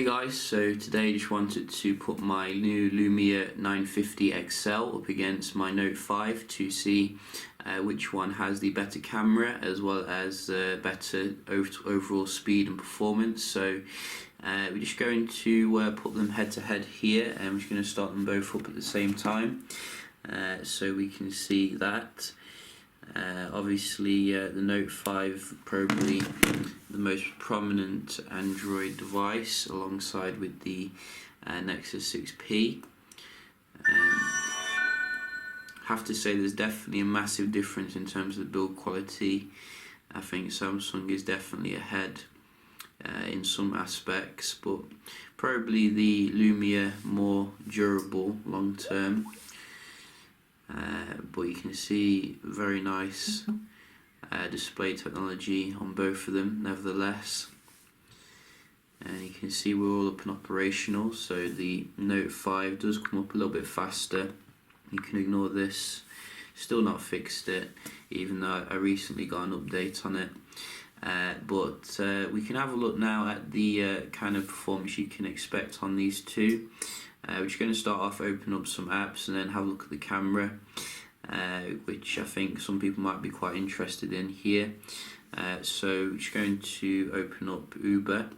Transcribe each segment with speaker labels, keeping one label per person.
Speaker 1: Hey guys, so today I just wanted to put my new Lumia 950 XL up against my Note 5 to see which one has the better camera as well as better overall speed and performance. So we're just going to put them head to head here, and we're just going to start them both up at the same time so we can see that. Obviously the Note 5 probably the most prominent Android device alongside with the Nexus 6P. Have to say there's definitely a massive difference in terms of the build quality. I think Samsung is definitely ahead in some aspects, but probably the Lumia more durable long term. But you can see very nice display technology on both of them nevertheless, and you can see we're all up and operational. So the Note 5 does come up a little bit faster. You can ignore this, still not fixed it even though I recently got an update on it. But we can have a look now at the kind of performance you can expect on these two. We're just going to start off, open up some apps and then have a look at the camera, which I think some people might be quite interested in here. So we're just going to open up Uber.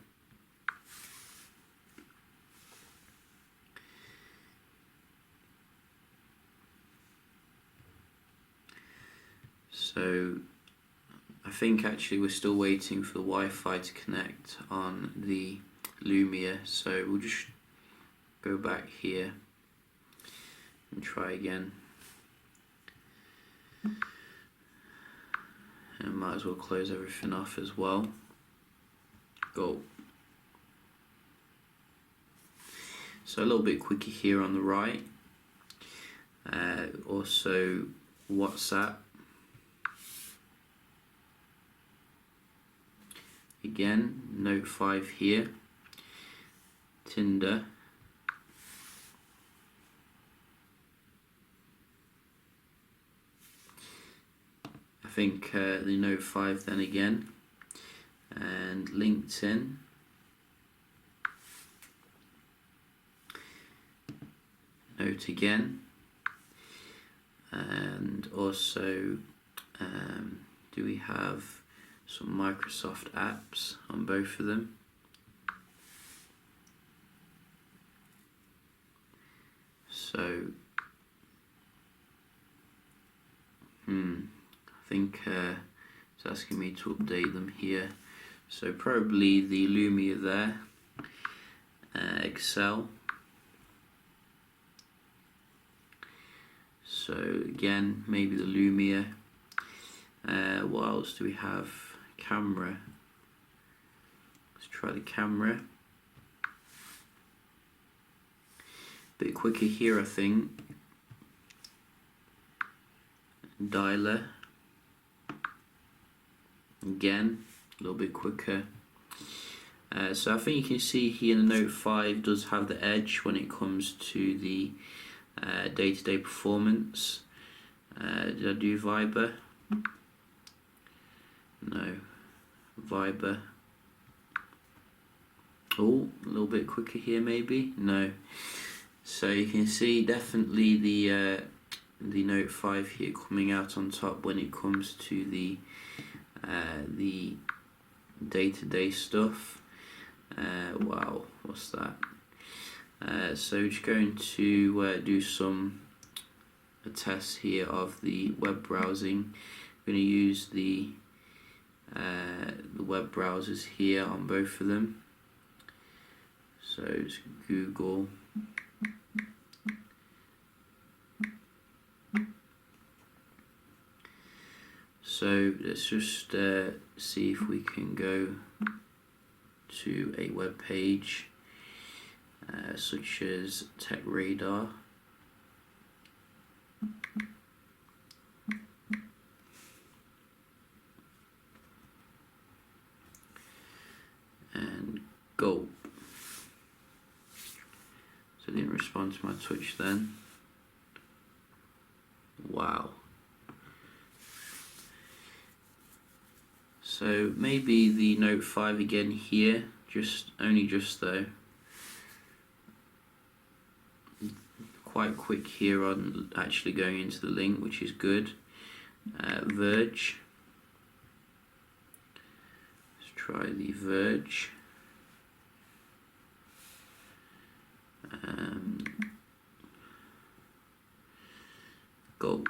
Speaker 1: So I think actually we're still waiting for the Wi-Fi to connect on the Lumia, so we'll just go back here and try again, and might as well close everything off as well. Go. So a little bit quicker here on the right. Also WhatsApp. Again, Note 5 here. Tinder. I think the Note 5 then again, and LinkedIn, Note again, and also do we have some Microsoft apps on both of them? So I think it's asking me to update them here, so probably the Lumia there, Excel. So again, maybe the Lumia. What else do we have? Camera. Let's try the camera. Bit quicker here, I think. Dialer. Again, a little bit quicker. So I think you can see here the Note 5 does have the edge when it comes to the day-to-day performance. Did I do Viber? No. Viber. Oh, a little bit quicker here maybe? No. So you can see definitely the Note 5 here coming out on top when it comes to the day-to-day stuff. Wow, what's that? So just going to do a test here of the web browsing. I'm going to use the web browsers here on both of them. So it's Google. So let's just see if we can go to a web page such as Tech Radar. And go. So it didn't respond to my touch then. Wow. So maybe the Note 5 again here, only just though. quite quick here on actually going into the link, which is good. Verge. Let's try the Verge. Go.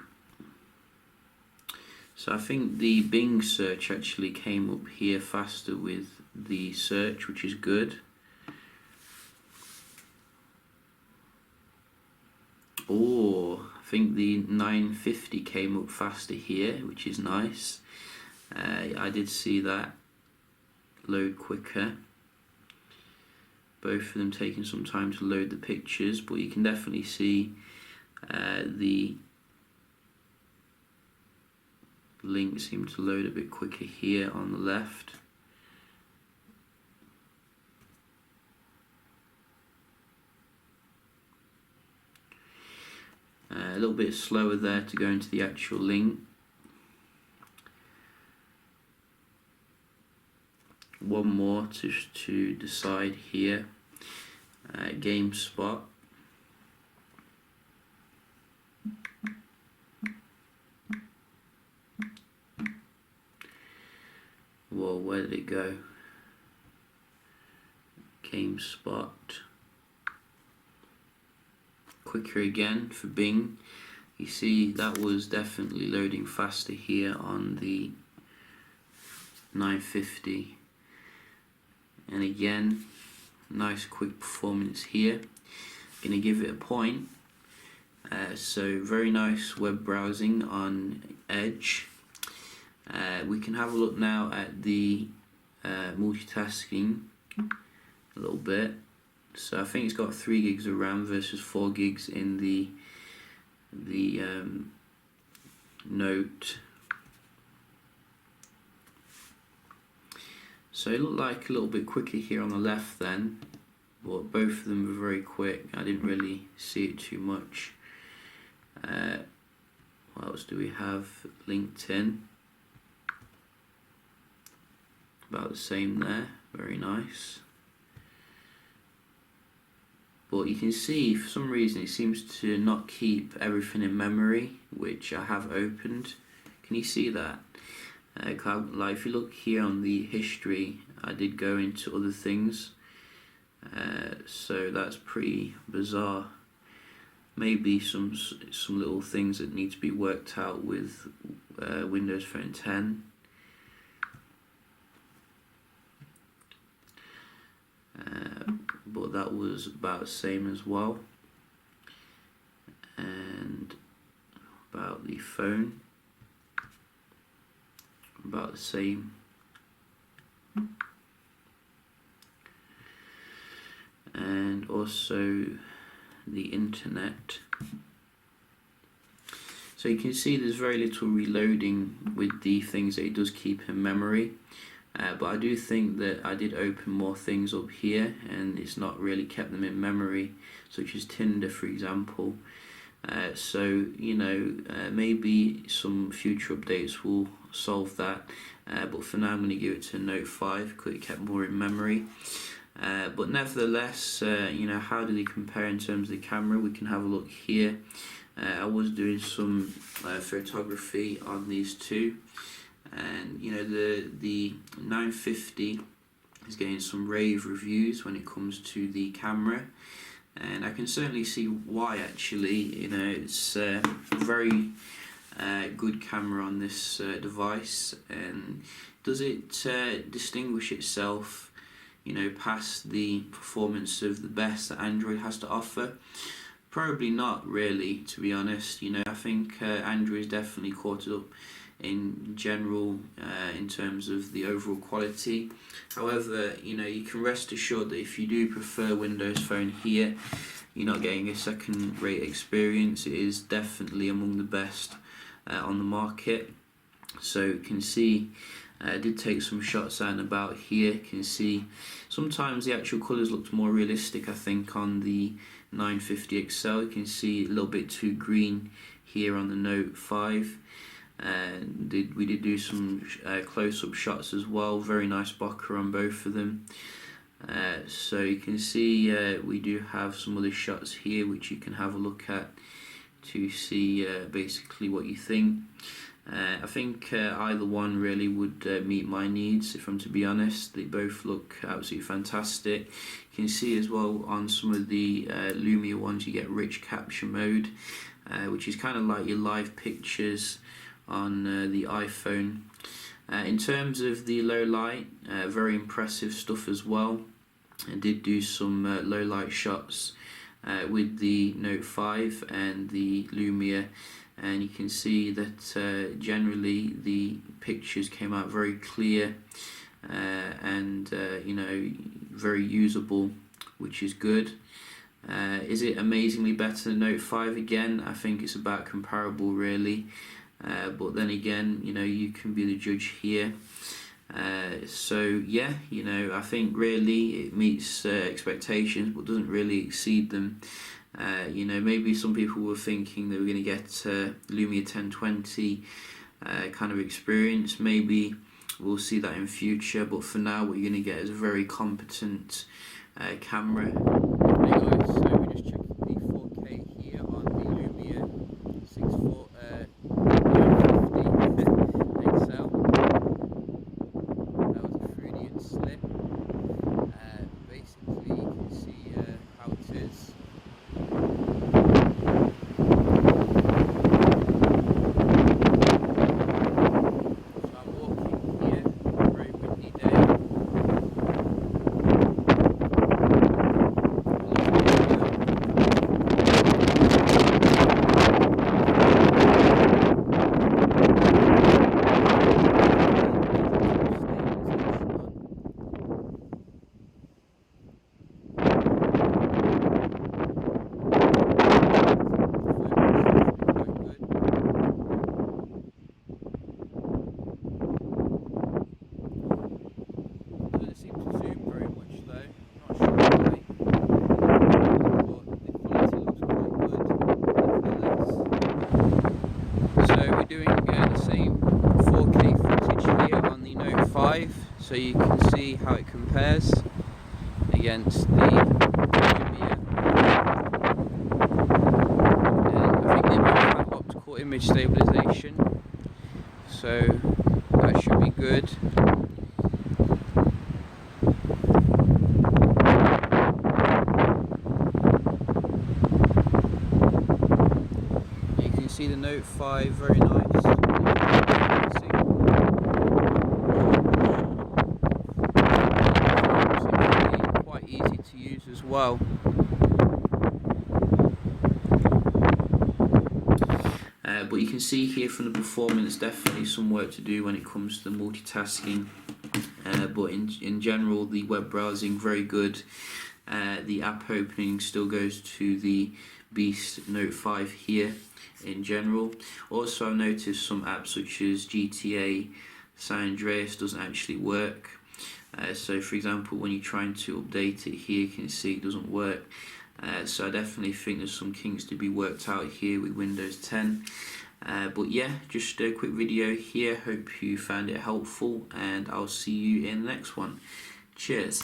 Speaker 1: So I think the Bing search actually came up here faster with the search, which is good. Oh, I think the 950 came up faster here, which is nice. I did see that load quicker. Both of them taking some time to load the pictures, but you can definitely see the link seemed to load a bit quicker here on the left. A little bit slower there to go into the actual link. One more to decide here. GameSpot. Whoa, where did it go? GameSpot. Quicker again for Bing. You see that was definitely loading faster here on the 950. And again, nice quick performance here. Gonna give it a point. So very nice web browsing on Edge. We can have a look now at the multitasking a little bit. So I think it's got 3 gigs of RAM versus 4 gigs in the Note. So it looked like a little bit quicker here on the left then, but both of them were very quick. I didn't really see it too much. What else do we have? LinkedIn. About the same there, very nice. But you can see for some reason it seems to not keep everything in memory, which I have opened. Can you see that? Like if you look here on the history, I did go into other things, so that's pretty bizarre. Maybe some little things that need to be worked out with Windows Phone 10. But that was about the same as well. And about the phone, about the same. And also the internet. So you can see there's very little reloading with the things that it does keep in memory. But I do think that I did open more things up here and it's not really kept them in memory, such as Tinder for example. So you know, maybe some future updates will solve that, but for now I'm going to give it to Note 5 because it kept more in memory. But nevertheless, you know, how do they compare in terms of the camera? We can have a look here. I was doing some photography on these two, and you know, the 950 is getting some rave reviews when it comes to the camera, and I can certainly see why. Actually, you know, it's a very good camera on this device. And does it distinguish itself, you know, past the performance of the best that Android has to offer? Probably not really, to be honest. You know, I think Android's definitely caught it up in general in terms of the overall quality. However, you know, you can rest assured that if you do prefer Windows Phone here, you're not getting a second-rate experience. It is definitely among the best on the market. So you can see I did take some shots out and about here. You can see sometimes the actual colours looked more realistic, I think, on the 950 XL. You can see a little bit too green here on the Note 5. We did do some close-up shots as well. Very nice bokeh on both of them. So you can see we do have some other shots here which you can have a look at to see basically what you think. I think either one really would meet my needs, if I'm to be honest. They both look absolutely fantastic. You can see as well on some of the Lumia ones you get rich capture mode, which is kind of like your live pictures on the iPhone. In terms of the low light, very impressive stuff as well. I did do some low light shots with the Note 5 and the Lumia, and you can see that generally the pictures came out very clear and you know, very usable, which is good. Is it amazingly better than Note 5? Again, I think it's about comparable really, but then again, you know, you can be the judge here. So yeah, you know, I think really it meets expectations but doesn't really exceed them. You know, maybe some people were thinking they were going to get Lumia 1020 kind of experience. Maybe we'll see that in future, but for now what you're going to get is a very competent camera. Hey guys, so we're just checking the 4K here on the Lumia 6.4 XL. That was a Freudian slip. Basically you can see how it is. Doing the same 4K footage here on the Note 5, so you can see how it compares against the Lumia. And I think they both have optical image stabilization, so that should be good. You can see the Note 5 very nice. Quite easy to use as well. But you can see here from the performance, definitely some work to do when it comes to the multitasking. But in general, the web browsing very good. The app opening still goes to the Beast Note 5 here in general. Also, I've noticed some apps such as GTA San Andreas doesn't actually work. So for example, when you're trying to update it here, you can see it doesn't work. So I definitely think there's some kinks to be worked out here with Windows 10. But yeah, just a quick video here. Hope you found it helpful, and I'll see you in the next one. Cheers.